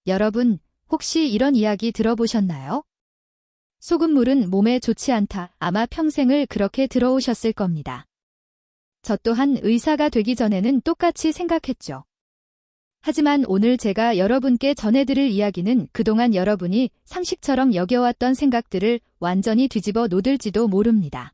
여러분, 혹시 이런 이야기 들어보셨나요? 소금물은 몸에 좋지 않다. 아마 평생을 그렇게 들어오셨을 겁니다. 저 또한 의사가 되기 전에는 똑같이 생각했죠. 하지만 오늘 제가 여러분께 전해드릴 이야기는 그동안 여러분이 상식처럼 여겨왔던 생각들을 완전히 뒤집어 놓을지도 모릅니다.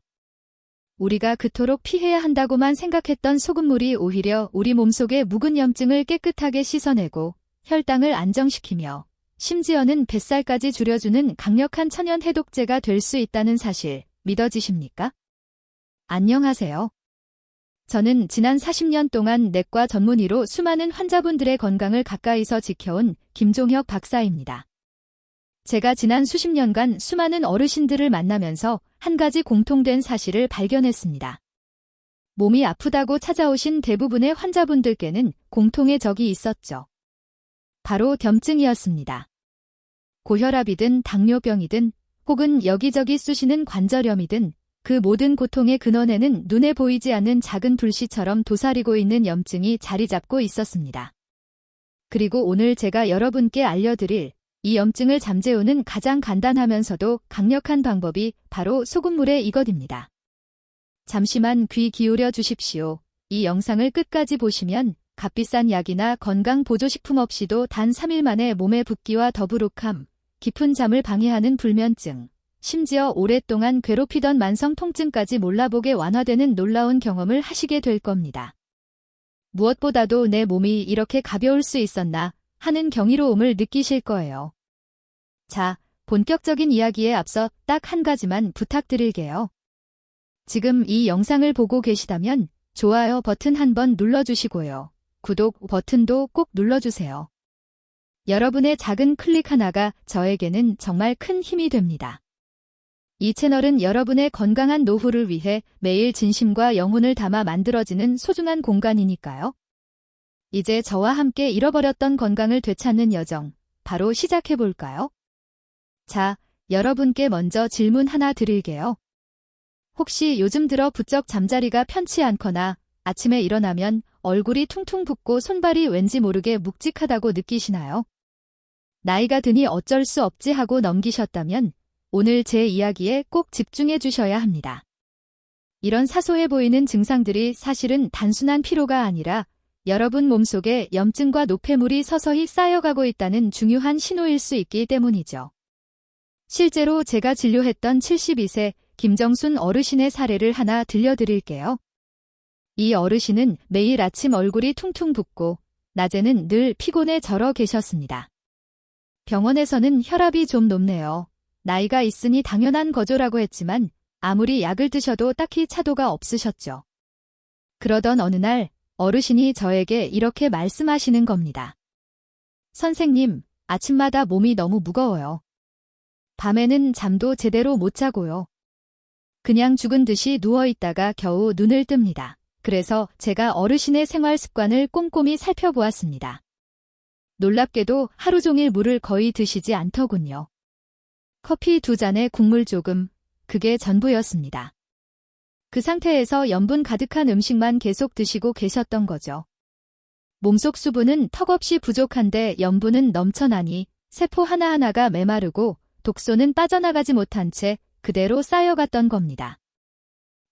우리가 그토록 피해야 한다고만 생각했던 소금물이 오히려 우리 몸속의 묵은 염증을 깨끗하게 씻어내고 혈당을 안정시키며 심지어는 뱃살까지 줄여주는 강력한 천연 해독제가 될 수 있다는 사실 믿어지십니까? 안녕하세요. 저는 지난 40년 동안 내과 전문의로 수많은 환자분들의 건강을 가까이서 지켜온 김종혁 박사입니다. 제가 지난 수십 년간 수많은 어르신들을 만나면서 한 가지 공통된 사실을 발견했습니다. 몸이 아프다고 찾아오신 대부분의 환자분들께는 공통의 적이 있었죠. 바로 염증이었습니다. 고혈압이든 당뇨병이든 혹은 여기저기 쑤시는 관절염이든 그 모든 고통의 근원에는 눈에 보이지 않는 작은 불씨처럼 도사리고 있는 염증이 자리 잡고 있었습니다. 그리고 오늘 제가 여러분께 알려드릴 이 염증을 잠재우는 가장 간단하면서도 강력한 방법이 바로 소금물의 이것입니다. 잠시만 귀 기울여 주십시오. 이 영상을 끝까지 보시면 값비싼 약이나 건강보조식품 없이도 단 3일 만에 몸의 붓기와 더부룩함, 깊은 잠을 방해하는 불면증, 심지어 오랫동안 괴롭히던 만성 통증까지 몰라보게 완화되는 놀라운 경험을 하시게 될 겁니다. 무엇보다도 내 몸이 이렇게 가벼울 수 있었나 하는 경이로움을 느끼실 거예요. 자, 본격적인 이야기에 앞서 딱 한 가지만 부탁드릴게요. 지금 이 영상을 보고 계시다면 좋아요 버튼 한번 눌러주시고요. 구독 버튼도 꼭 눌러주세요. 여러분의 작은 클릭 하나가 저에게는 정말 큰 힘이 됩니다. 이 채널은 여러분의 건강한 노후를 위해 매일 진심과 영혼을 담아 만들어지는 소중한 공간이니까요. 이제 저와 함께 잃어버렸던 건강을 되찾는 여정, 바로 시작해볼까요? 자, 여러분께 먼저 질문 하나 드릴게요. 혹시 요즘 들어 부쩍 잠자리가 편치 않거나 아침에 일어나면 얼굴이 퉁퉁 붓고 손발이 왠지 모르게 묵직하다고 느끼시나요? 나이가 드니 어쩔 수 없지 하고 넘기셨다면 오늘 제 이야기에 꼭 집중해 주셔야 합니다. 이런 사소해 보이는 증상들이 사실은 단순한 피로가 아니라 여러분 몸속에 염증과 노폐물이 서서히 쌓여가고 있다는 중요한 신호일 수 있기 때문이죠. 실제로 제가 진료했던 72세 김정순 어르신의 사례를 하나 들려드릴게요. 이 어르신은 매일 아침 얼굴이 퉁퉁 붓고 낮에는 늘 피곤해 절어 계셨습니다. 병원에서는 혈압이 좀 높네요. 나이가 있으니 당연한 거죠라고 했지만 아무리 약을 드셔도 딱히 차도가 없으셨죠. 그러던 어느 날 어르신이 저에게 이렇게 말씀하시는 겁니다. 선생님, 아침마다 몸이 너무 무거워요. 밤에는 잠도 제대로 못 자고요. 그냥 죽은 듯이 누워있다가 겨우 눈을 뜹니다. 그래서 제가 어르신의 생활 습관을 꼼꼼히 살펴보았습니다. 놀랍게도 하루 종일 물을 거의 드시지 않더군요. 커피 2잔에 국물 조금, 그게 전부였습니다. 그 상태에서 염분 가득한 음식만 계속 드시고 계셨던 거죠. 몸속 수분은 턱없이 부족한데 염분은 넘쳐나니 세포 하나하나가 메마르고 독소는 빠져나가지 못한 채 그대로 쌓여갔던 겁니다.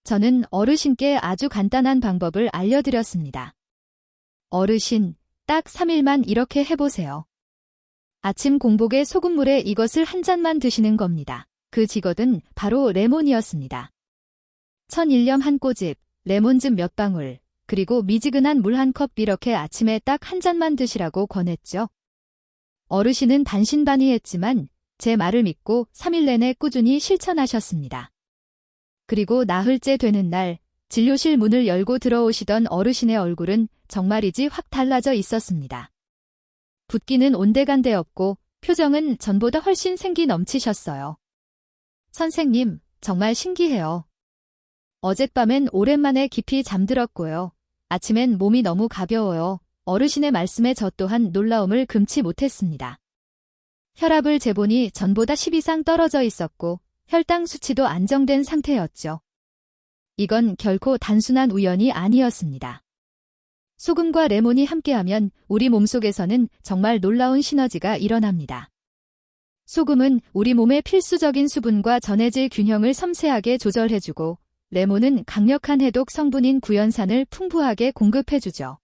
저는 어르신께 아주 간단한 방법을 알려드렸습니다. 어르신, 딱 3일만 이렇게 해보세요. 아침 공복에 소금물에 이것을 한 잔만 드시는 겁니다. 그 직업은 바로 레몬이었습니다. 천일염 한 꼬집, 레몬즙 몇 방울, 그리고 미지근한 물 한 컵 이렇게 아침에 딱 한 잔만 드시라고 권했죠. 어르신은 반신반의했지만 제 말을 믿고 3일 내내 꾸준히 실천하셨습니다. 그리고 나흘째 되는 날 진료실 문을 열고 들어오시던 어르신의 얼굴은 정말이지 확 달라져 있었습니다. 붓기는 온데간데 없고 표정은 전보다 훨씬 생기 넘치셨어요. 선생님, 정말 신기해요. 어젯밤엔 오랜만에 깊이 잠들었고요. 아침엔 몸이 너무 가벼워요. 어르신의 말씀에 저 또한 놀라움을 금치 못했습니다. 혈압을 재보니 전보다 10 이상 떨어져 있었고 혈당 수치도 안정된 상태였죠. 이건 결코 단순한 우연이 아니었습니다. 소금과 레몬이 함께하면 우리 몸속에서는 정말 놀라운 시너지가 일어납니다. 소금은 우리 몸의 필수적인 수분과 전해질 균형을 섬세하게 조절해주고, 레몬은 강력한 해독 성분인 구연산을 풍부하게 공급해주죠.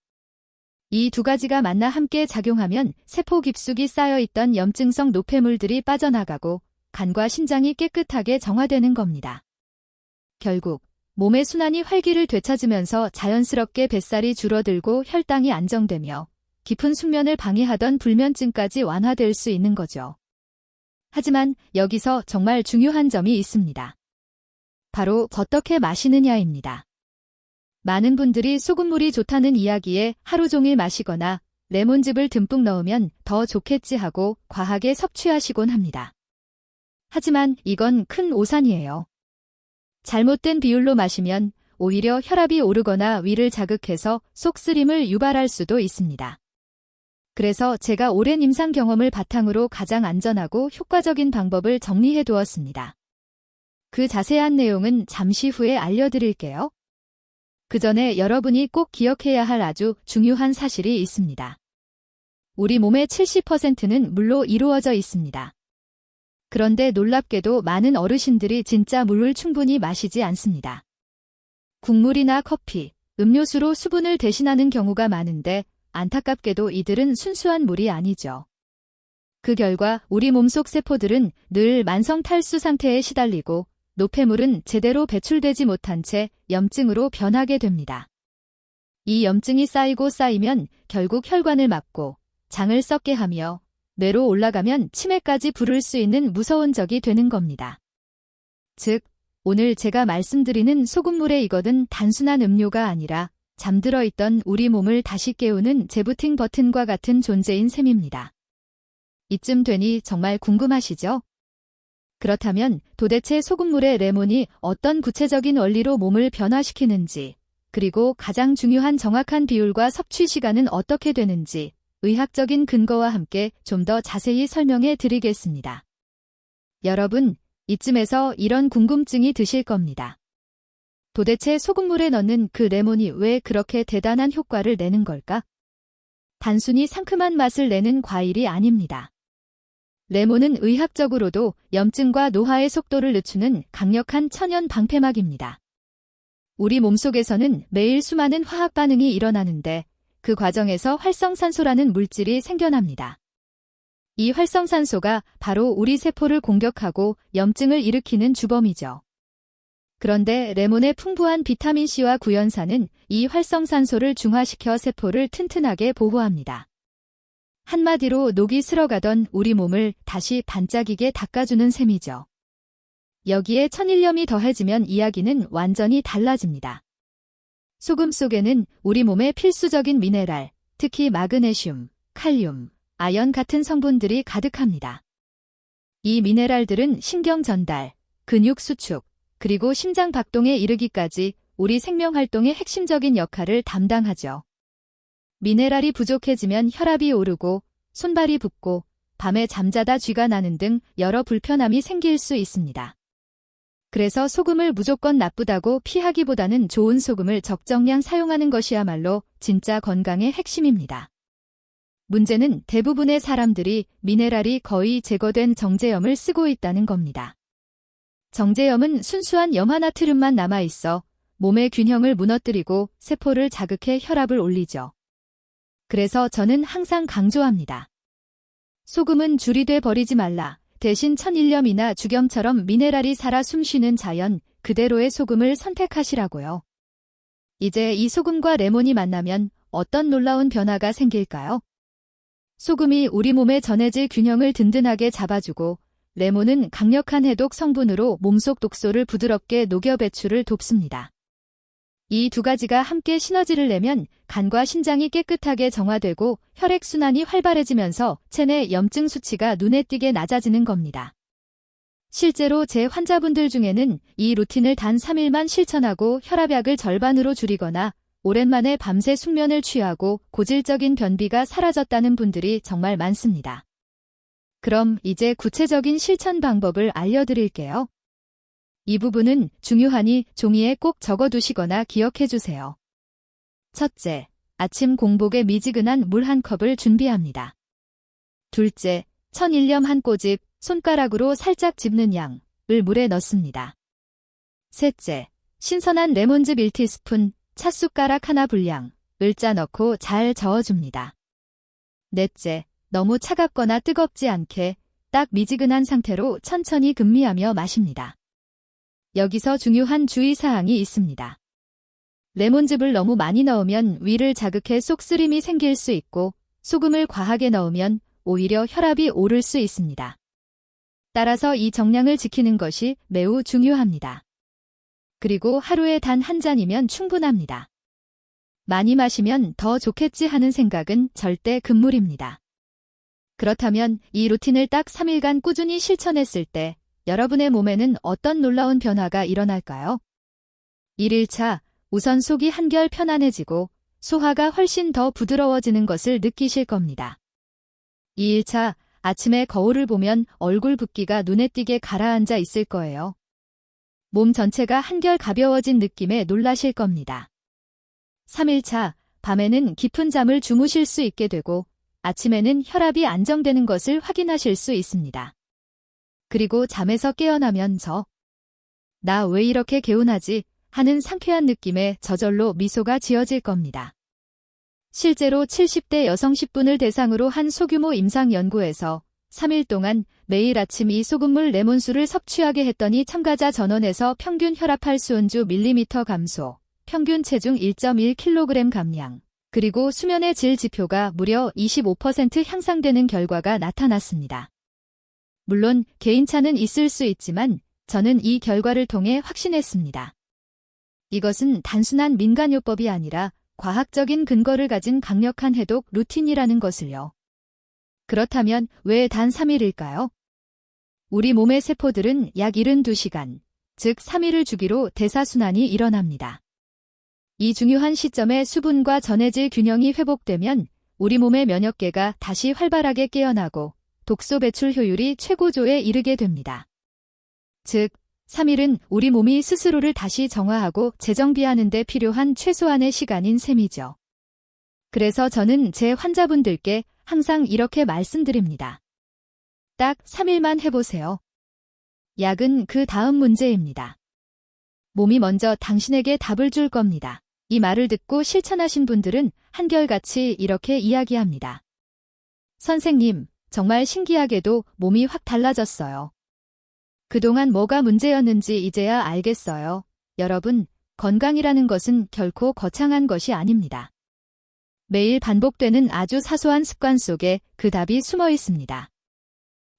이 두 가지가 만나 함께 작용하면 세포 깊숙이 쌓여있던 염증성 노폐물들이 빠져나가고 간과 심장이 깨끗하게 정화되는 겁니다. 결국 몸의 순환이 활기를 되찾으면서 자연스럽게 뱃살이 줄어들고 혈당이 안정되며 깊은 숙면을 방해하던 불면증까지 완화될 수 있는 거죠. 하지만 여기서 정말 중요한 점이 있습니다. 바로 어떻게 마시느냐입니다. 많은 분들이 소금물이 좋다는 이야기에 하루 종일 마시거나 레몬즙을 듬뿍 넣으면 더 좋겠지 하고 과하게 섭취하시곤 합니다. 하지만 이건 큰 오산이에요. 잘못된 비율로 마시면 오히려 혈압이 오르거나 위를 자극해서 속쓰림을 유발할 수도 있습니다. 그래서 제가 오랜 임상 경험을 바탕으로 가장 안전하고 효과적인 방법을 정리해 두었습니다. 그 자세한 내용은 잠시 후에 알려드릴게요. 그 전에 여러분이 꼭 기억해야 할 아주 중요한 사실이 있습니다. 우리 몸의 70%는 물로 이루어져 있습니다. 그런데 놀랍게도 많은 어르신들이 진짜 물을 충분히 마시지 않습니다. 국물이나 커피, 음료수로 수분을 대신하는 경우가 많은데 안타깝게도 이들은 순수한 물이 아니죠. 그 결과 우리 몸속 세포들은 늘 만성 탈수 상태에 시달리고 노폐물은 제대로 배출되지 못한 채 염증으로 변하게 됩니다. 이 염증이 쌓이고 쌓이면 결국 혈관을 막고 장을 썩게 하며 뇌로 올라가면 치매까지 부를 수 있는 무서운 적이 되는 겁니다. 즉, 오늘 제가 말씀드리는 소금물의 이것은 단순한 음료가 아니라 잠들어 있던 우리 몸을 다시 깨우는 재부팅 버튼과 같은 존재인 셈입니다. 이쯤 되니 정말 궁금하시죠? 그렇다면 도대체 소금물의 레몬이 어떤 구체적인 원리로 몸을 변화시키는지, 그리고 가장 중요한 정확한 비율과 섭취 시간은 어떻게 되는지 의학적인 근거와 함께 좀 더 자세히 설명해 드리겠습니다. 여러분, 이쯤에서 이런 궁금증이 드실 겁니다. 도대체 소금물에 넣는 그 레몬이 왜 그렇게 대단한 효과를 내는 걸까? 단순히 상큼한 맛을 내는 과일이 아닙니다. 레몬은 의학적으로도 염증과 노화의 속도를 늦추는 강력한 천연 방패막입니다. 우리 몸속에서는 매일 수많은 화학 반응이 일어나는데 그 과정에서 활성산소라는 물질이 생겨납니다. 이 활성산소가 바로 우리 세포를 공격하고 염증을 일으키는 주범이죠. 그런데 레몬의 풍부한 비타민C와 구연산은 이 활성산소를 중화시켜 세포를 튼튼하게 보호합니다. 한마디로 녹이 슬어가던 우리 몸을 다시 반짝이게 닦아주는 셈이죠. 여기에 천일염이 더해지면 이야기는 완전히 달라집니다. 소금 속에는 우리 몸의 필수적인 미네랄, 특히 마그네슘, 칼륨, 아연 같은 성분들이 가득합니다. 이 미네랄들은 신경 전달, 근육 수축, 그리고 심장 박동에 이르기까지 우리 생명활동의 핵심적인 역할을 담당하죠. 미네랄이 부족해지면 혈압이 오르고 손발이 붓고 밤에 잠자다 쥐가 나는 등 여러 불편함이 생길 수 있습니다. 그래서 소금을 무조건 나쁘다고 피하기보다는 좋은 소금을 적정량 사용하는 것이야말로 진짜 건강의 핵심입니다. 문제는 대부분의 사람들이 미네랄이 거의 제거된 정제염을 쓰고 있다는 겁니다. 정제염은 순수한 염화나트륨만 남아있어 몸의 균형을 무너뜨리고 세포를 자극해 혈압을 올리죠. 그래서 저는 항상 강조합니다. 소금은 줄이 돼 버리지 말라. 대신 천일염이나 죽염처럼 미네랄이 살아 숨쉬는 자연 그대로의 소금을 선택하시라고요. 이제 이 소금과 레몬이 만나면 어떤 놀라운 변화가 생길까요? 소금이 우리 몸의 전해질 균형을 든든하게 잡아주고 레몬은 강력한 해독 성분으로 몸속 독소를 부드럽게 녹여 배출을 돕습니다. 이 두 가지가 함께 시너지를 내면 간과 심장이 깨끗하게 정화되고 혈액순환이 활발해지면서 체내 염증 수치가 눈에 띄게 낮아지는 겁니다. 실제로 제 환자분들 중에는 이 루틴을 단 3일만 실천하고 혈압약을 절반으로 줄이거나 오랜만에 밤새 숙면을 취하고 고질적인 변비가 사라졌다는 분들이 정말 많습니다. 그럼 이제 구체적인 실천 방법을 알려드릴게요. 이 부분은 중요하니 종이에 꼭 적어두시거나 기억해주세요. 첫째, 아침 공복에 미지근한 물 한 컵을 준비합니다. 둘째, 천일염 한 꼬집, 손가락으로 살짝 집는 양을 물에 넣습니다. 셋째, 신선한 레몬즙 1티스푼, 찻숟가락 하나 분량을 짜 넣고 잘 저어줍니다. 넷째, 너무 차갑거나 뜨겁지 않게 딱 미지근한 상태로 천천히 금미하며 마십니다. 여기서 중요한 주의사항이 있습니다. 레몬즙을 너무 많이 넣으면 위를 자극해 속쓰림이 생길 수 있고 소금을 과하게 넣으면 오히려 혈압이 오를 수 있습니다. 따라서 이 정량을 지키는 것이 매우 중요합니다. 그리고 하루에 단 한 잔이면 충분합니다. 많이 마시면 더 좋겠지 하는 생각은 절대 금물입니다. 그렇다면 이 루틴을 딱 3일간 꾸준히 실천했을 때 여러분의 몸에는 어떤 놀라운 변화가 일어날까요? 1일차, 우선 속이 한결 편안해지고 소화가 훨씬 더 부드러워지는 것을 느끼실 겁니다. 2일차, 아침에 거울을 보면 얼굴 붓기가 눈에 띄게 가라앉아 있을 거예요. 몸 전체가 한결 가벼워진 느낌에 놀라실 겁니다. 3일차, 밤에는 깊은 잠을 주무실 수 있게 되고 아침에는 혈압이 안정되는 것을 확인하실 수 있습니다. 그리고 잠에서 깨어나면서 나 왜 이렇게 개운하지? 하는 상쾌한 느낌에 저절로 미소가 지어질 겁니다. 실제로 70대 여성 10분을 대상으로 한 소규모 임상 연구에서 3일 동안 매일 아침 이 소금물 레몬수를 섭취하게 했더니 참가자 전원에서 평균 혈압 할수온주 밀리미터 감소, 평균 체중 1.1kg 감량, 그리고 수면의 질 지표가 무려 25% 향상되는 결과가 나타났습니다. 물론 개인차는 있을 수 있지만 저는 이 결과를 통해 확신했습니다. 이것은 단순한 민간요법이 아니라 과학적인 근거를 가진 강력한 해독 루틴이라는 것을요. 그렇다면 왜 단 3일일까요? 우리 몸의 세포들은 약 72시간, 즉 3일을 주기로 대사순환이 일어납니다. 이 중요한 시점에 수분과 전해질 균형이 회복되면 우리 몸의 면역계가 다시 활발하게 깨어나고 독소 배출 효율이 최고조에 이르게 됩니다. 즉, 3일은 우리 몸이 스스로를 다시 정화하고 재정비하는 데 필요한 최소한의 시간인 셈이죠. 그래서 저는 제 환자분들께 항상 이렇게 말씀드립니다. 딱 3일만 해보세요. 약은 그 다음 문제입니다. 몸이 먼저 당신에게 답을 줄 겁니다. 이 말을 듣고 실천하신 분들은 한결같이 이렇게 이야기합니다. 선생님, 정말 신기하게도 몸이 확 달라졌어요. 그동안 뭐가 문제였는지 이제야 알겠어요. 여러분, 건강이라는 것은 결코 거창한 것이 아닙니다. 매일 반복되는 아주 사소한 습관 속에 그 답이 숨어 있습니다.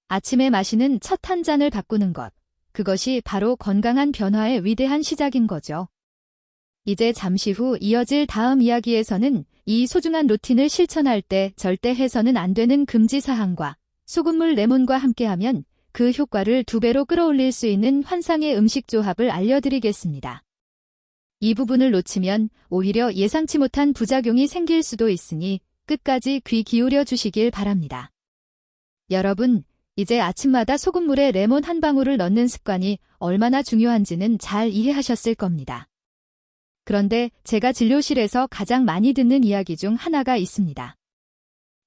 아침에 마시는 첫 한 잔을 바꾸는 것, 그것이 바로 건강한 변화의 위대한 시작인 거죠. 이제 잠시 후 이어질 다음 이야기에서는 이 소중한 루틴을 실천할 때 절대 해서는 안 되는 금지사항과 소금물 레몬과 함께하면 그 효과를 2배로 끌어올릴 수 있는 환상의 음식 조합을 알려드리겠습니다. 이 부분을 놓치면 오히려 예상치 못한 부작용이 생길 수도 있으니 끝까지 귀 기울여 주시길 바랍니다. 여러분, 이제 아침마다 소금물에 레몬 한 방울을 넣는 습관이 얼마나 중요한지는 잘 이해하셨을 겁니다. 그런데 제가 진료실에서 가장 많이 듣는 이야기 중 하나가 있습니다.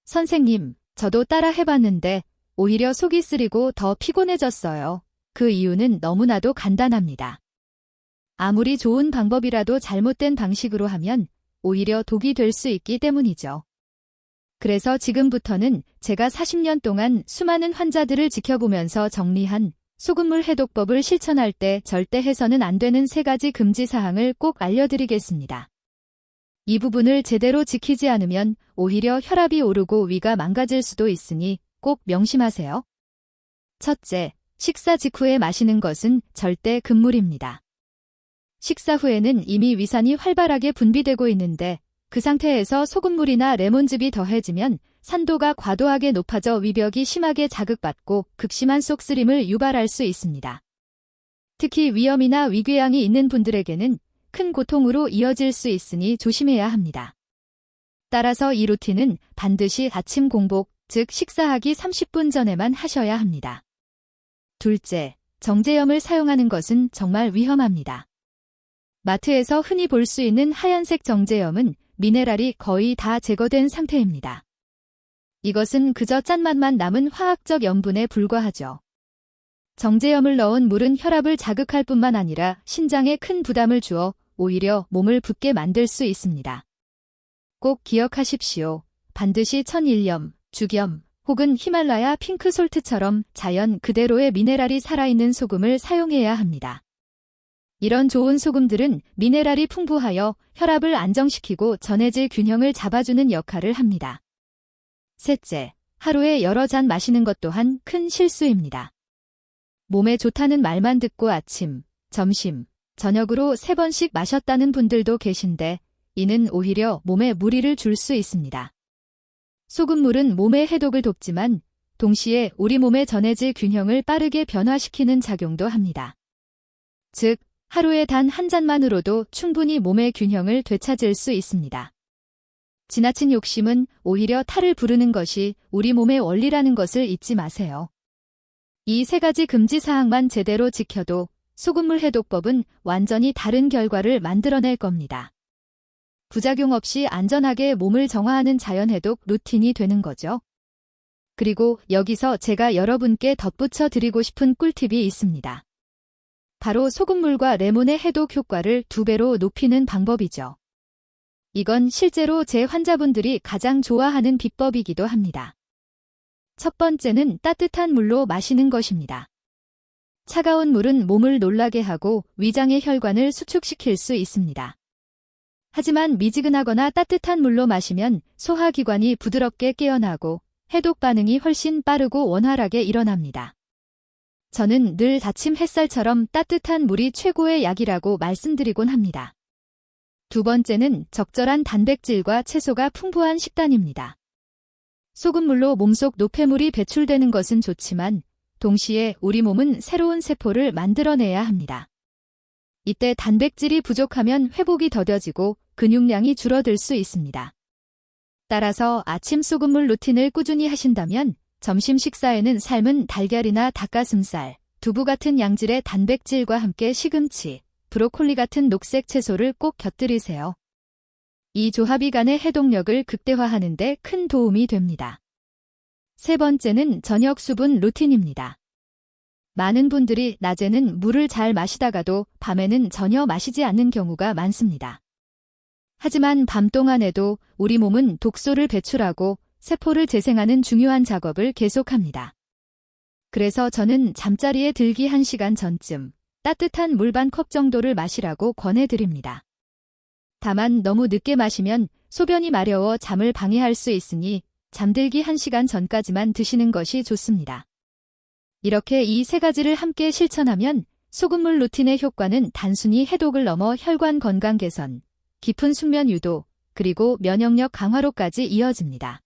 선생님, 저도 따라 해봤는데 오히려 속이 쓰리고 더 피곤해졌어요. 그 이유는 너무나도 간단합니다. 아무리 좋은 방법이라도 잘못된 방식으로 하면 오히려 독이 될 수 있기 때문이죠. 그래서 지금부터는 제가 40년 동안 수많은 환자들을 지켜보면서 정리한 소금물 해독법을 실천할 때 절대 해서는 안 되는 3가지 금지사항을 꼭 알려드리겠습니다. 이 부분을 제대로 지키지 않으면 오히려 혈압이 오르고 위가 망가질 수도 있으니 꼭 명심하세요. 첫째, 식사 직후에 마시는 것은 절대 금물입니다. 식사 후에는 이미 위산이 활발하게 분비되고 있는데 그 상태에서 소금물이나 레몬즙이 더해지면 산도가 과도하게 높아져 위벽이 심하게 자극받고 극심한 속쓰림을 유발할 수 있습니다. 특히 위염이나 위궤양이 있는 분들에게는 큰 고통으로 이어질 수 있으니 조심해야 합니다. 따라서 이 루틴은 반드시 아침 공복, 즉 식사하기 30분 전에만 하셔야 합니다. 둘째, 정제염을 사용하는 것은 정말 위험합니다. 마트에서 흔히 볼 수 있는 하얀색 정제염은 미네랄이 거의 다 제거된 상태입니다. 이것은 그저 짠맛만 남은 화학적 염분에 불과하죠. 정제염을 넣은 물은 혈압을 자극할 뿐만 아니라 신장에 큰 부담을 주어 오히려 몸을 붓게 만들 수 있습니다. 꼭 기억하십시오. 반드시 천일염, 죽염, 혹은 히말라야 핑크솔트처럼 자연 그대로의 미네랄이 살아있는 소금을 사용해야 합니다. 이런 좋은 소금들은 미네랄이 풍부하여 혈압을 안정시키고 전해질 균형을 잡아주는 역할을 합니다. 셋째, 하루에 여러 잔 마시는 것 또한 큰 실수입니다. 몸에 좋다는 말만 듣고 아침, 점심, 저녁으로 3번씩 마셨다는 분들도 계신데 이는 오히려 몸에 무리를 줄 수 있습니다. 소금물은 몸의 해독을 돕지만 동시에 우리 몸에 전해질 균형을 빠르게 변화시키는 작용도 합니다. 즉, 하루에 단 한 잔만으로도 충분히 몸의 균형을 되찾을 수 있습니다. 지나친 욕심은 오히려 탈을 부르는 것이 우리 몸의 원리라는 것을 잊지 마세요. 이 3가지 금지 사항만 제대로 지켜도 소금물 해독법은 완전히 다른 결과를 만들어낼 겁니다. 부작용 없이 안전하게 몸을 정화하는 자연해독 루틴이 되는 거죠. 그리고 여기서 제가 여러분께 덧붙여 드리고 싶은 꿀팁이 있습니다. 바로 소금물과 레몬의 해독 효과를 2배로 높이는 방법이죠. 이건 실제로 제 환자분들이 가장 좋아하는 비법이기도 합니다. 첫 번째는 따뜻한 물로 마시는 것입니다. 차가운 물은 몸을 놀라게 하고 위장의 혈관을 수축시킬 수 있습니다. 하지만 미지근하거나 따뜻한 물로 마시면 소화기관이 부드럽게 깨어나고 해독 반응이 훨씬 빠르고 원활하게 일어납니다. 저는 늘 아침 햇살처럼 따뜻한 물이 최고의 약이라고 말씀드리곤 합니다. 두 번째는 적절한 단백질과 채소가 풍부한 식단입니다. 소금물로 몸속 노폐물이 배출되는 것은 좋지만 동시에 우리 몸은 새로운 세포를 만들어내야 합니다. 이때 단백질이 부족하면 회복이 더뎌지고 근육량이 줄어들 수 있습니다. 따라서 아침 소금물 루틴을 꾸준히 하신다면 점심 식사에는 삶은 달걀이나 닭가슴살, 두부 같은 양질의 단백질과 함께 시금치, 브로콜리 같은 녹색 채소를 꼭 곁들이세요. 이 조합이 간의 해독력을 극대화하는 데 큰 도움이 됩니다. 세 번째는 저녁 수분 루틴입니다. 많은 분들이 낮에는 물을 잘 마시다가도 밤에는 전혀 마시지 않는 경우가 많습니다. 하지만 밤 동안에도 우리 몸은 독소를 배출하고 세포를 재생하는 중요한 작업을 계속합니다. 그래서 저는 잠자리에 들기 1시간 전쯤 따뜻한 물 반 컵 정도를 마시라고 권해드립니다. 다만 너무 늦게 마시면 소변이 마려워 잠을 방해할 수 있으니 잠들기 1시간 전까지만 드시는 것이 좋습니다. 이렇게 이 3가지를 함께 실천하면 소금물 루틴의 효과는 단순히 해독을 넘어 혈관 건강 개선, 깊은 숙면 유도, 그리고 면역력 강화로까지 이어집니다.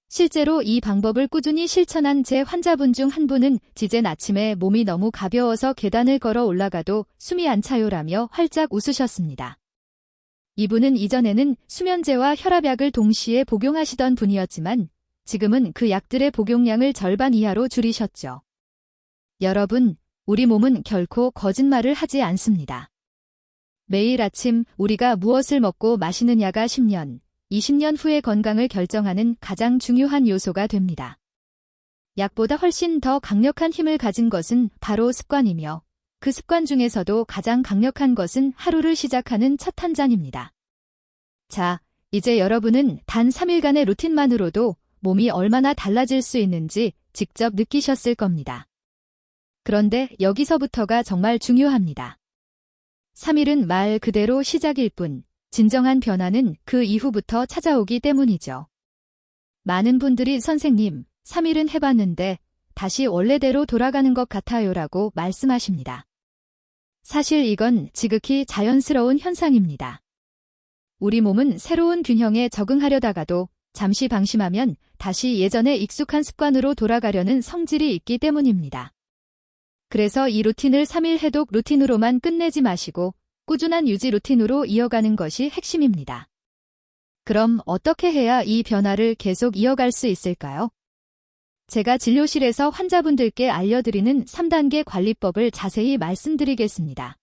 실제로 이 방법을 꾸준히 실천한 제 환자분 중 한 분은 지젠 아침에 몸이 너무 가벼워서 계단을 걸어 올라가도 숨이 안 차요라며 활짝 웃으셨습니다. 이분은 이전에는 수면제와 혈압약을 동시에 복용하시던 분이었지만 지금은 그 약들의 복용량을 절반 이하로 줄이셨죠. 여러분, 우리 몸은 결코 거짓말을 하지 않습니다. 매일 아침 우리가 무엇을 먹고 마시느냐가 10년, 20년 후의 건강을 결정하는 가장 중요한 요소가 됩니다. 약보다 훨씬 더 강력한 힘을 가진 것은 바로 습관이며 그 습관 중에서도 가장 강력한 것은 하루를 시작하는 첫 한 잔입니다. 자, 이제 여러분은 단 3일간의 루틴만으로도 몸이 얼마나 달라질 수 있는지 직접 느끼셨을 겁니다. 그런데 여기서부터가 정말 중요합니다. 3일은 말 그대로 시작일 뿐, 진정한 변화는 그 이후부터 찾아오기 때문이죠. 많은 분들이 선생님, 3일은 해봤는데 다시 원래대로 돌아가는 것 같아요라고 말씀하십니다. 사실 이건 지극히 자연스러운 현상입니다. 우리 몸은 새로운 균형에 적응하려다가도 잠시 방심하면 다시 예전에 익숙한 습관으로 돌아가려는 성질이 있기 때문입니다. 그래서 이 루틴을 3일 해독 루틴으로만 끝내지 마시고 꾸준한 유지 루틴으로 이어가는 것이 핵심입니다. 그럼 어떻게 해야 이 변화를 계속 이어갈 수 있을까요? 제가 진료실에서 환자분들께 알려드리는 3단계 관리법을 자세히 말씀드리겠습니다.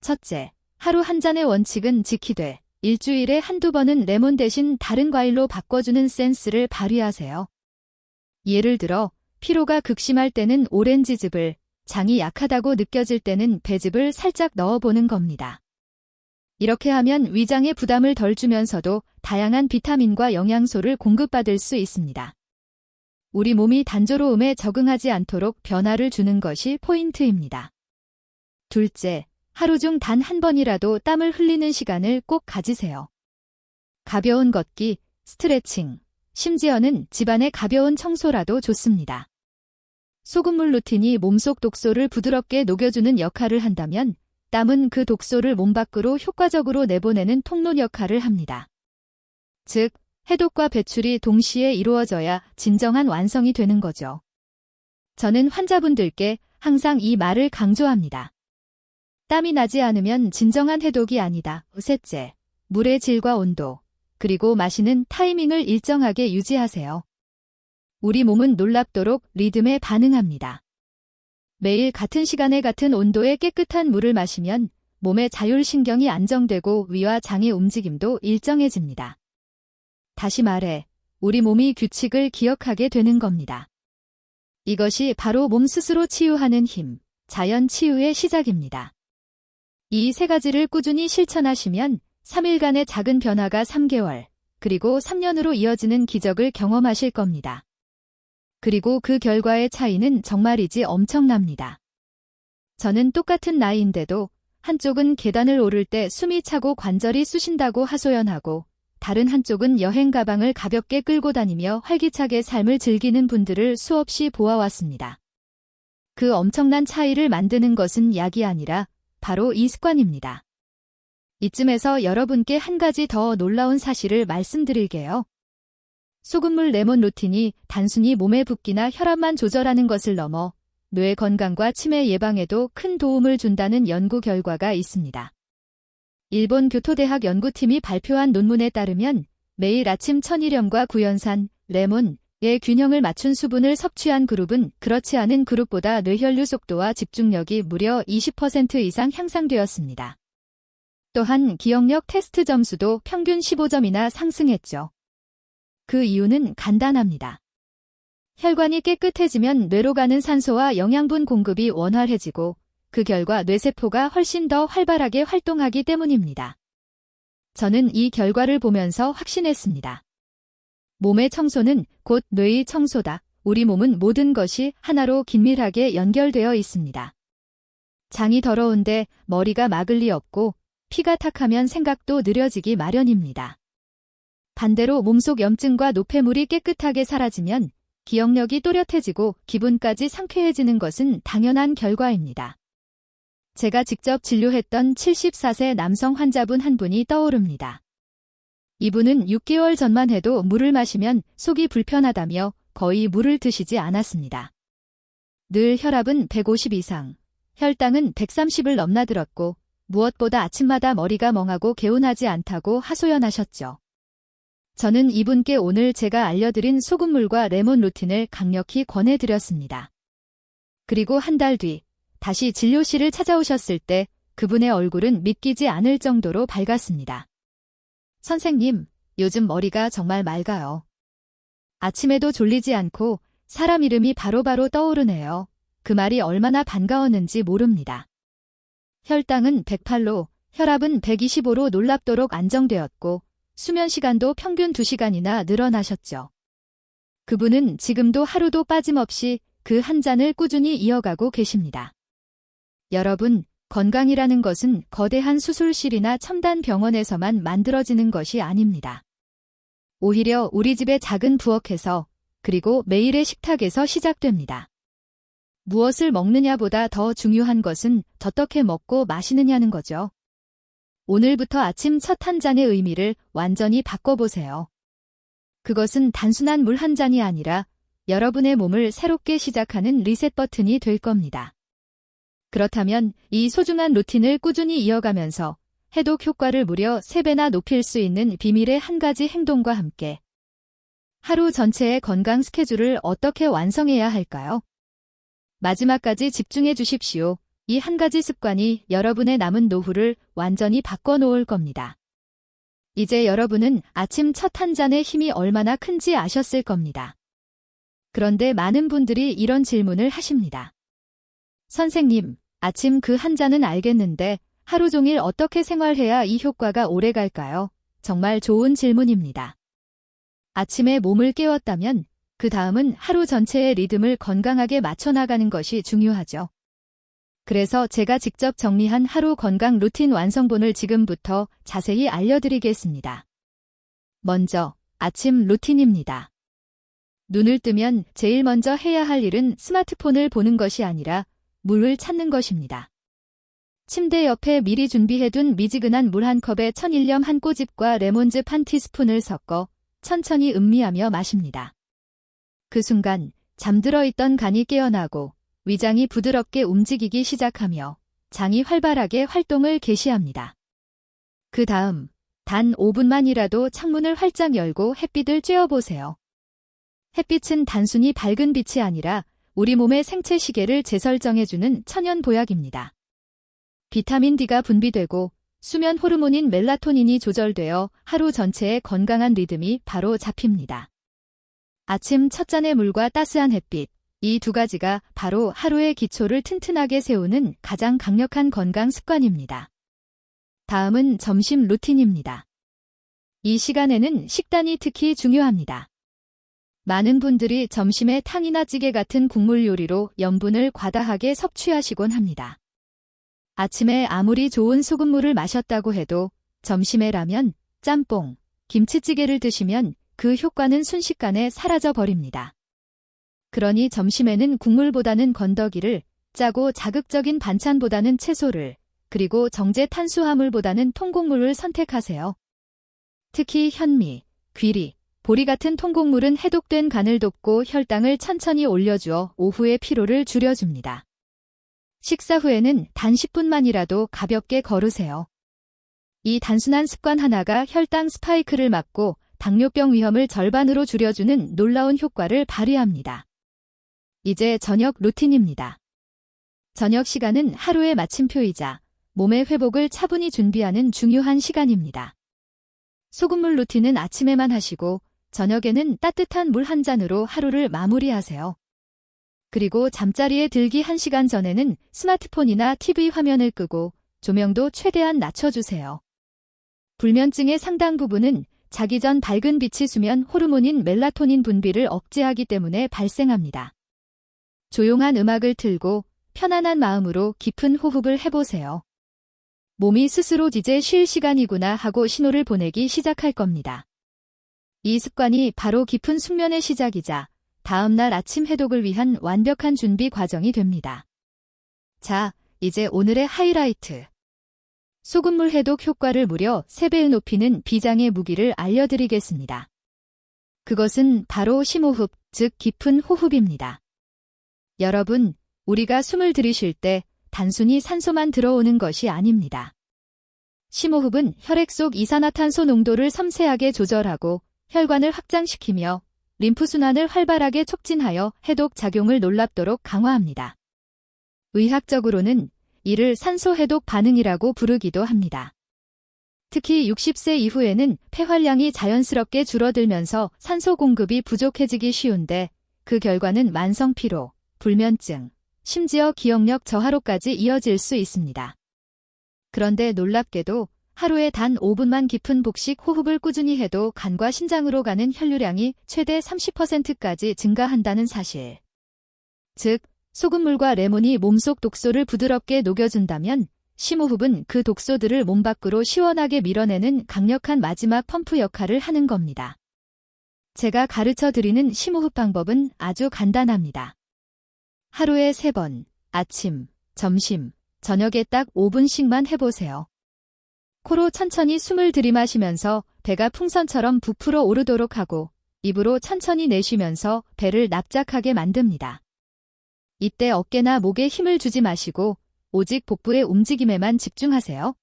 첫째, 하루 한 잔의 원칙은 지키되 일주일에 한두 번은 레몬 대신 다른 과일로 바꿔주는 센스를 발휘하세요. 예를 들어 피로가 극심할 때는 오렌지즙을, 장이 약하다고 느껴질 때는 배즙을 살짝 넣어보는 겁니다. 이렇게 하면 위장에 부담을 덜 주면서도 다양한 비타민과 영양소를 공급받을 수 있습니다. 우리 몸이 단조로움에 적응하지 않도록 변화를 주는 것이 포인트입니다. 둘째, 하루 중 단 한 번이라도 땀을 흘리는 시간을 꼭 가지세요. 가벼운 걷기, 스트레칭, 심지어는 집안의 가벼운 청소라도 좋습니다. 소금물 루틴이 몸속 독소를 부드럽게 녹여주는 역할을 한다면 땀은 그 독소를 몸 밖으로 효과적으로 내보내는 통로 역할을 합니다. 즉, 해독과 배출이 동시에 이루어져야 진정한 완성이 되는 거죠. 저는 환자분들께 항상 이 말을 강조합니다. 땀이 나지 않으면 진정한 해독이 아니다. 셋째, 물의 질과 온도, 그리고 마시는 타이밍을 일정하게 유지하세요. 우리 몸은 놀랍도록 리듬에 반응합니다. 매일 같은 시간에 같은 온도의 깨끗한 물을 마시면 몸의 자율신경이 안정되고 위와 장의 움직임도 일정해집니다. 다시 말해, 우리 몸이 규칙을 기억하게 되는 겁니다. 이것이 바로 몸 스스로 치유하는 힘, 자연 치유의 시작입니다. 이 세 가지를 꾸준히 실천하시면 3일간의 작은 변화가 3개월, 그리고 3년으로 이어지는 기적을 경험하실 겁니다. 그리고 그 결과의 차이는 정말이지 엄청납니다. 저는 똑같은 나이인데도 한쪽은 계단을 오를 때 숨이 차고 관절이 쑤신다고 하소연하고 다른 한쪽은 여행 가방을 가볍게 끌고 다니며 활기차게 삶을 즐기는 분들을 수없이 보아왔습니다. 그 엄청난 차이를 만드는 것은 약이 아니라 바로 이 습관입니다. 이쯤에서 여러분께 한 가지 더 놀라운 사실을 말씀드릴게요. 소금물 레몬 루틴이 단순히 몸의 붓기나 혈압만 조절하는 것을 넘어 뇌 건강과 치매 예방에도 큰 도움을 준다는 연구 결과가 있습니다. 일본 교토대학 연구팀이 발표한 논문에 따르면 매일 아침 천일염과 구연산, 레몬의 균형을 맞춘 수분을 섭취한 그룹은 그렇지 않은 그룹보다 뇌혈류 속도와 집중력이 무려 20% 이상 향상되었습니다. 또한 기억력 테스트 점수도 평균 15점이나 상승했죠. 그 이유는 간단합니다. 혈관이 깨끗해지면 뇌로 가는 산소와 영양분 공급이 원활해지고 그 결과 뇌세포가 훨씬 더 활발하게 활동하기 때문입니다. 저는 이 결과를 보면서 확신했습니다. 몸의 청소는 곧 뇌의 청소다. 우리 몸은 모든 것이 하나로 긴밀하게 연결되어 있습니다. 장이 더러운데 머리가 막을 리 없고 피가 탁하면 생각도 느려지기 마련입니다. 반대로 몸속 염증과 노폐물이 깨끗하게 사라지면 기억력이 또렷해지고 기분까지 상쾌해지는 것은 당연한 결과입니다. 제가 직접 진료했던 74세 남성 환자분 한 분이 떠오릅니다. 이분은 6개월 전만 해도 물을 마시면 속이 불편하다며 거의 물을 드시지 않았습니다. 늘 혈압은 150 이상, 혈당은 130을 넘나들었고 무엇보다 아침마다 머리가 멍하고 개운하지 않다고 하소연하셨죠. 저는 이분께 오늘 제가 알려드린 소금물과 레몬 루틴을 강력히 권해드렸습니다. 그리고 한 달 뒤 다시 진료실을 찾아오셨을 때 그분의 얼굴은 믿기지 않을 정도로 밝았습니다. 선생님, 요즘 머리가 정말 맑아요. 아침에도 졸리지 않고 사람 이름이 바로바로 떠오르네요. 그 말이 얼마나 반가웠는지 모릅니다. 혈당은 108로, 혈압은 125로 놀랍도록 안정되었고 수면 시간도 평균 2시간이나 늘어나셨죠. 그분은 지금도 하루도 빠짐없이 그 한 잔을 꾸준히 이어가고 계십니다. 여러분, 건강이라는 것은 거대한 수술실이나 첨단 병원에서만 만들어지는 것이 아닙니다. 오히려 우리 집의 작은 부엌에서 그리고 매일의 식탁에서 시작됩니다. 무엇을 먹느냐보다 더 중요한 것은 어떻게 먹고 마시느냐는 거죠. 오늘부터 아침 첫 한 잔의 의미를 완전히 바꿔보세요. 그것은 단순한 물 한 잔이 아니라 여러분의 몸을 새롭게 시작하는 리셋 버튼이 될 겁니다. 그렇다면 이 소중한 루틴을 꾸준히 이어가면서 해독 효과를 무려 3배나 높일 수 있는 비밀의 한 가지 행동과 함께 하루 전체의 건강 스케줄을 어떻게 완성해야 할까요? 마지막까지 집중해 주십시오. 이 한 가지 습관이 여러분의 남은 노후를 완전히 바꿔놓을 겁니다. 이제 여러분은 아침 첫 한 잔의 힘이 얼마나 큰지 아셨을 겁니다. 그런데 많은 분들이 이런 질문을 하십니다. 선생님, 아침 그 한 잔은 알겠는데 하루 종일 어떻게 생활해야 이 효과가 오래 갈까요? 정말 좋은 질문입니다. 아침에 몸을 깨웠다면 그 다음은 하루 전체의 리듬을 건강하게 맞춰나가는 것이 중요하죠. 그래서 제가 직접 정리한 하루 건강 루틴 완성본을 지금부터 자세히 알려드리겠습니다. 먼저 아침 루틴입니다. 눈을 뜨면 제일 먼저 해야 할 일은 스마트폰을 보는 것이 아니라 물을 찾는 것입니다. 침대 옆에 미리 준비해둔 미지근한 물 한 컵에 천일염 한 꼬집과 레몬즙 한 티스푼을 섞어 천천히 음미하며 마십니다. 그 순간 잠들어 있던 간이 깨어나고 위장이 부드럽게 움직이기 시작하며 장이 활발하게 활동을 개시합니다. 그 다음 단 5분만이라도 창문을 활짝 열고 햇빛을 쬐어보세요. 햇빛은 단순히 밝은 빛이 아니라 우리 몸의 생체 시계를 재설정해주는 천연 보약입니다. 비타민 D가 분비되고 수면 호르몬인 멜라토닌이 조절되어 하루 전체의 건강한 리듬이 바로 잡힙니다. 아침 첫 잔의 물과 따스한 햇빛, 이 두 가지가 바로 하루의 기초를 튼튼하게 세우는 가장 강력한 건강 습관입니다. 다음은 점심 루틴입니다. 이 시간에는 식단이 특히 중요합니다. 많은 분들이 점심에 탕이나 찌개 같은 국물 요리로 염분을 과다하게 섭취하시곤 합니다. 아침에 아무리 좋은 소금물을 마셨다고 해도 점심에 라면, 짬뽕, 김치찌개를 드시면 그 효과는 순식간에 사라져 버립니다. 그러니 점심에는 국물보다는 건더기를, 짜고 자극적인 반찬보다는 채소를, 그리고 정제 탄수화물보다는 통곡물을 선택하세요. 특히 현미, 귀리, 보리 같은 통곡물은 해독된 간을 돕고 혈당을 천천히 올려주어 오후의 피로를 줄여줍니다. 식사 후에는 단 10분만이라도 가볍게 걸으세요. 이 단순한 습관 하나가 혈당 스파이크를 막고 당뇨병 위험을 절반으로 줄여주는 놀라운 효과를 발휘합니다. 이제 저녁 루틴입니다. 저녁 시간은 하루의 마침표이자 몸의 회복을 차분히 준비하는 중요한 시간입니다. 소금물 루틴은 아침에만 하시고 저녁에는 따뜻한 물 한 잔으로 하루를 마무리하세요. 그리고 잠자리에 들기 1시간 전에는 스마트폰이나 TV 화면을 끄고 조명도 최대한 낮춰주세요. 불면증의 상당 부분은 자기 전 밝은 빛이 수면 호르몬인 멜라토닌 분비를 억제하기 때문에 발생합니다. 조용한 음악을 틀고 편안한 마음으로 깊은 호흡을 해보세요. 몸이 스스로 이제 쉴 시간이구나 하고 신호를 보내기 시작할 겁니다. 이 습관이 바로 깊은 숙면의 시작이자 다음날 아침 해독을 위한 완벽한 준비 과정이 됩니다. 자, 이제 오늘의 하이라이트. 소금물 해독 효과를 무려 3배에 높이는 비장의 무기를 알려드리겠습니다. 그것은 바로 심호흡, 즉 깊은 호흡입니다. 여러분, 우리가 숨을 들이쉴 때 단순히 산소만 들어오는 것이 아닙니다. 심호흡은 혈액 속 이산화탄소 농도를 섬세하게 조절하고 혈관을 확장시키며 림프순환을 활발하게 촉진하여 해독 작용을 놀랍도록 강화합니다. 의학적으로는 이를 산소 해독 반응이라고 부르기도 합니다. 특히 60세 이후에는 폐활량이 자연스럽게 줄어들면서 산소 공급이 부족해지기 쉬운데 그 결과는 만성 피로, 불면증, 심지어 기억력 저하로까지 이어질 수 있습니다. 그런데 놀랍게도 하루에 단 5분만 깊은 복식 호흡을 꾸준히 해도 간과 심장으로 가는 혈류량이 최대 30%까지 증가한다는 사실. 즉, 소금물과 레몬이 몸속 독소를 부드럽게 녹여준다면 심호흡은 그 독소들을 몸 밖으로 시원하게 밀어내는 강력한 마지막 펌프 역할을 하는 겁니다. 제가 가르쳐드리는 심호흡 방법은 아주 간단합니다. 하루에 3번, 아침, 점심, 저녁에 딱 5분씩만 해보세요. 코로 천천히 숨을 들이마시면서 배가 풍선처럼 부풀어 오르도록 하고 입으로 천천히 내쉬면서 배를 납작하게 만듭니다. 이때 어깨나 목에 힘을 주지 마시고 오직 복부의 움직임에만 집중하세요.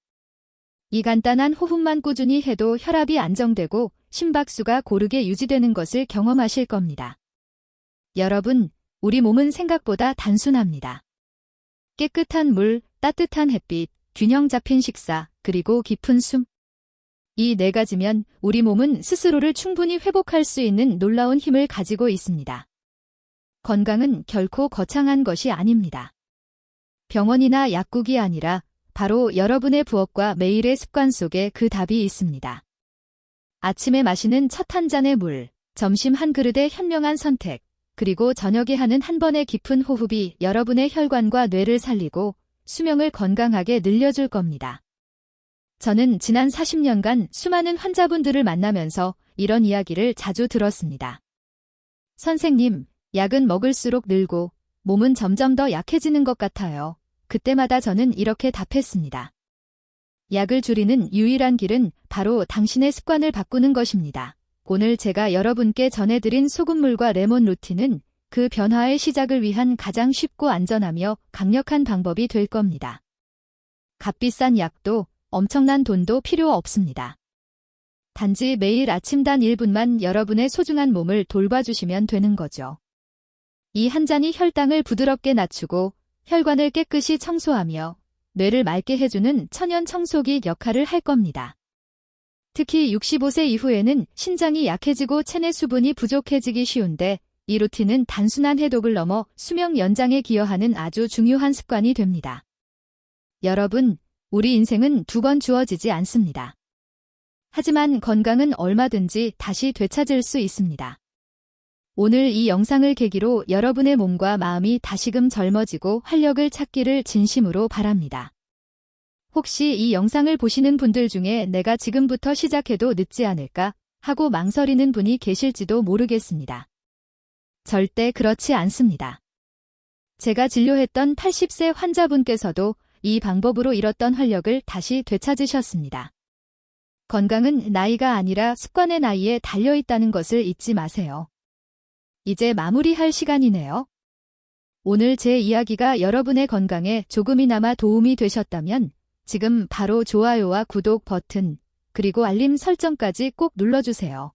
이 간단한 호흡만 꾸준히 해도 혈압이 안정되고 심박수가 고르게 유지되는 것을 경험하실 겁니다. 여러분, 우리 몸은 생각보다 단순합니다. 깨끗한 물, 따뜻한 햇빛, 균형 잡힌 식사, 그리고 깊은 숨. 이 네 가지면 우리 몸은 스스로를 충분히 회복할 수 있는 놀라운 힘을 가지고 있습니다. 건강은 결코 거창한 것이 아닙니다. 병원이나 약국이 아니라 바로 여러분의 부엌과 매일의 습관 속에 그 답이 있습니다. 아침에 마시는 첫 한 잔의 물, 점심 한 그릇의 현명한 선택, 그리고 저녁에 하는 한 번의 깊은 호흡이 여러분의 혈관과 뇌를 살리고 수명을 건강하게 늘려줄 겁니다. 저는 지난 40년간 수많은 환자분들을 만나면서 이런 이야기를 자주 들었습니다. 선생님, 약은 먹을수록 늘고 몸은 점점 더 약해지는 것 같아요. 그때마다 저는 이렇게 답했습니다. 약을 줄이는 유일한 길은 바로 당신의 습관을 바꾸는 것입니다. 오늘 제가 여러분께 전해드린 소금물과 레몬 루틴은 그 변화의 시작을 위한 가장 쉽고 안전하며 강력한 방법이 될 겁니다. 값비싼 약도 엄청난 돈도 필요 없습니다. 단지 매일 아침 단 1분만 여러분의 소중한 몸을 돌봐주시면 되는 거죠. 이 한 잔이 혈당을 부드럽게 낮추고 혈관을 깨끗이 청소하며 뇌를 맑게 해주는 천연 청소기 역할을 할 겁니다. 특히 65세 이후에는 신장이 약해지고 체내 수분이 부족해지기 쉬운데 이 루틴은 단순한 해독을 넘어 수명 연장에 기여하는 아주 중요한 습관이 됩니다. 여러분, 우리 인생은 두 번 주어지지 않습니다. 하지만 건강은 얼마든지 다시 되찾을 수 있습니다. 오늘 이 영상을 계기로 여러분의 몸과 마음이 다시금 젊어지고 활력을 찾기를 진심으로 바랍니다. 혹시 이 영상을 보시는 분들 중에 내가 지금부터 시작해도 늦지 않을까 하고 망설이는 분이 계실지도 모르겠습니다. 절대 그렇지 않습니다. 제가 진료했던 80세 환자분께서도 이 방법으로 잃었던 활력을 다시 되찾으셨습니다. 건강은 나이가 아니라 습관의 나이에 달려있다는 것을 잊지 마세요. 이제 마무리할 시간이네요. 오늘 제 이야기가 여러분의 건강에 조금이나마 도움이 되셨다면 지금 바로 좋아요와 구독 버튼, 그리고 알림 설정까지 꼭 눌러주세요.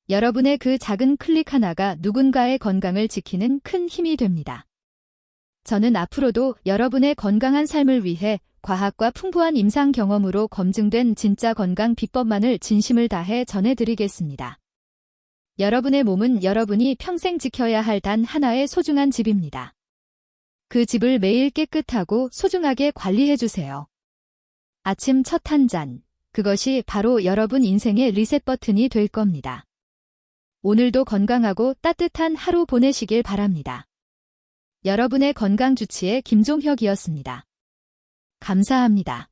여러분의 그 작은 클릭 하나가 누군가의 건강을 지키는 큰 힘이 됩니다. 저는 앞으로도 여러분의 건강한 삶을 위해 과학과 풍부한 임상 경험으로 검증된 진짜 건강 비법만을 진심을 다해 전해드리겠습니다. 여러분의 몸은 여러분이 평생 지켜야 할 단 하나의 소중한 집입니다. 그 집을 매일 깨끗하고 소중하게 관리해주세요. 아침 첫 한 잔, 그것이 바로 여러분 인생의 리셋 버튼이 될 겁니다. 오늘도 건강하고 따뜻한 하루 보내시길 바랍니다. 여러분의 건강 주치의 김종혁이었습니다. 감사합니다.